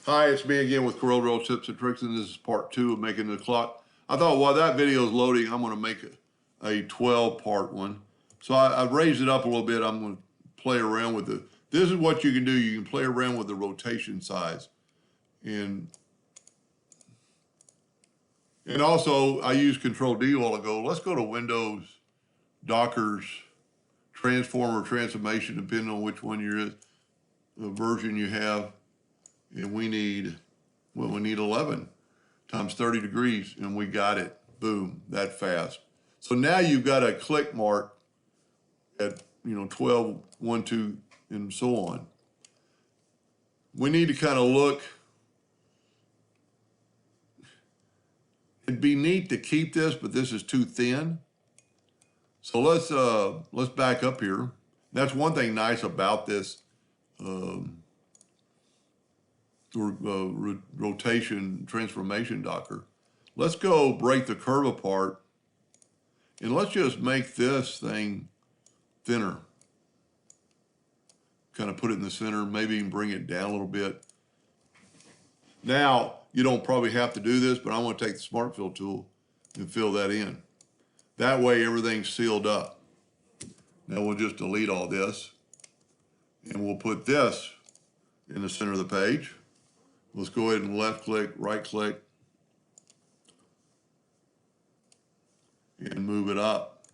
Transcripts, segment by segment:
Hi, it's me again with Corel Drill Tips and Tricks, and this is part 2 of making the clock. I thought while that video is loading, I'm going to make a 12-part one. So I've raised it up a little bit. I'm going to play around with it. This is what you can do. You can play around with the rotation size. And also, I used Control-D a while ago. Let's go to Windows, Dockers, Transformer, Transformation, depending on which one you're in, the version you have. And we need 11 times 30 degrees, and we got it. Boom, that fast. So now you've got a click mark at 12, 1, 2, and so on. We need to kind of look. It'd be neat to keep this, but this is too thin. So let's back up here. That's one thing nice about this rotation transformation docker. Let's go break the curve apart, and let's just make this thing thinner. Kind of put it in the center, maybe even bring it down a little bit. Now, you don't probably have to do this, but I want to take the Smart Fill tool and fill that in. That way everything's sealed up. Now we'll just delete all this, and we'll put this in the center of the page. Let's go ahead and left click, right click, and move it up.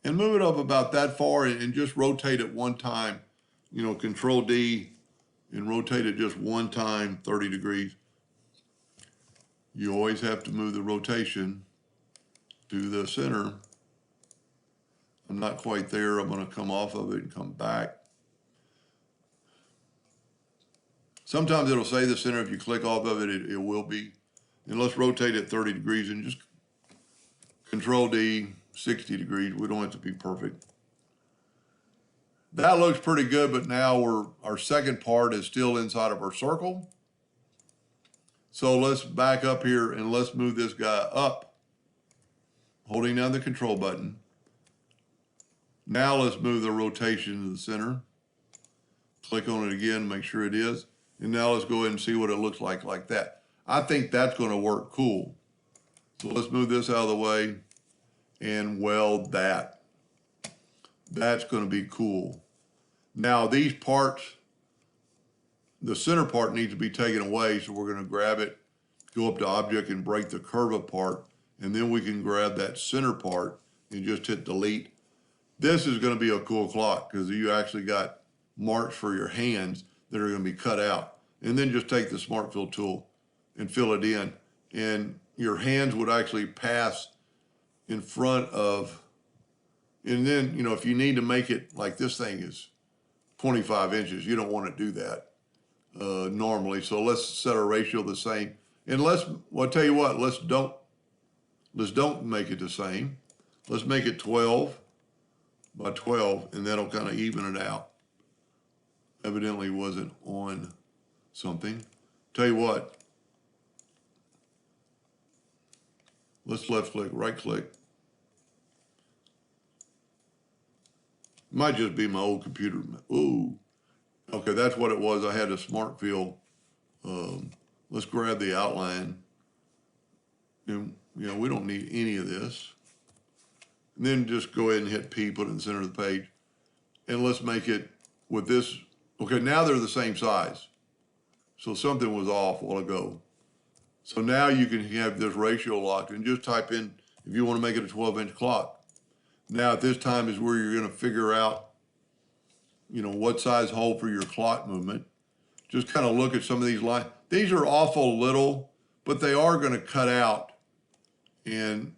And move it up about that far and just rotate it one time. Control D and rotate it just one time, 30 degrees. You always have to move the rotation to the center. I'm not quite there. I'm going to come off of it and come back. Sometimes it'll say the center. If you click off of it, it will be. And let's rotate it 30 degrees and just Control D, 60 degrees. We don't have to be perfect. That looks pretty good, but now our second part is still inside of our circle. So let's back up here and let's move this guy up, holding down the control button. Now let's move the rotation to the center. Click on it again, make sure it is. And now let's go ahead and see what it looks like that. I think that's going to work cool. So let's move this out of the way and weld that. That's going to be cool. Now these parts, the center part needs to be taken away, so we're going to grab it, go up to Object and break the curve apart, and then we can grab that center part and just hit delete. This is going to be a cool clock because you actually got marks for your hands that are going to be cut out. And then just take the Smart Fill tool and fill it in. And your hands would actually pass in front of, and then, if you need to make it like this thing is 25 inches, you don't want to do that normally. So let's set our ratio the same. And I'll tell you what, let's don't make it the same. Let's make it 12 by 12, and that'll kind of even it out. Evidently wasn't on something. Tell you what, let's left click, right click. Might just be my old computer. Ooh, okay, that's what it was. I had a Smart Fill. Let's grab the outline. And we don't need any of this. And then just go ahead and hit P, put it in the center of the page. And let's make it with this. Okay, now they're the same size. So something was off a while ago. So now you can have this ratio locked and just type in if you want to make it a 12-inch clock. Now at this time is where you're going to figure out, what size hole for your clock movement. Just kind of look at some of these lines. These are awful little, but they are going to cut out. And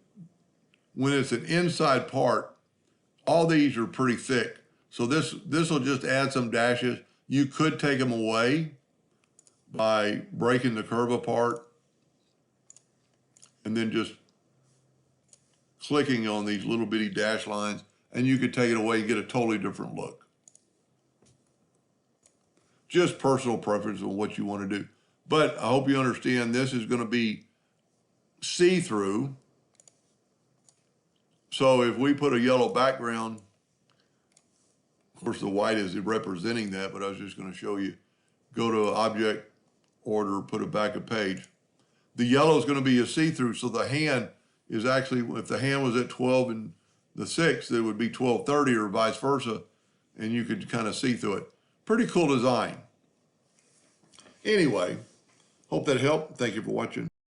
when it's an inside part, all these are pretty thick. So this will just add some dashes. You could take them away by breaking the curve apart and then just clicking on these little bitty dash lines, and you could take it away and get a totally different look. Just personal preference on what you want to do. But I hope you understand this is going to be see-through. So if we put a yellow background, of course the white is representing that, but I was just going to show you, go to Object, order, put it back a page. The yellow is going to be a see-through, so the hand is actually, if the hand was at 12 and the 6th, it would be 12:30 or vice versa, and you could kind of see through it. Pretty cool design. Anyway, hope that helped. Thank you for watching.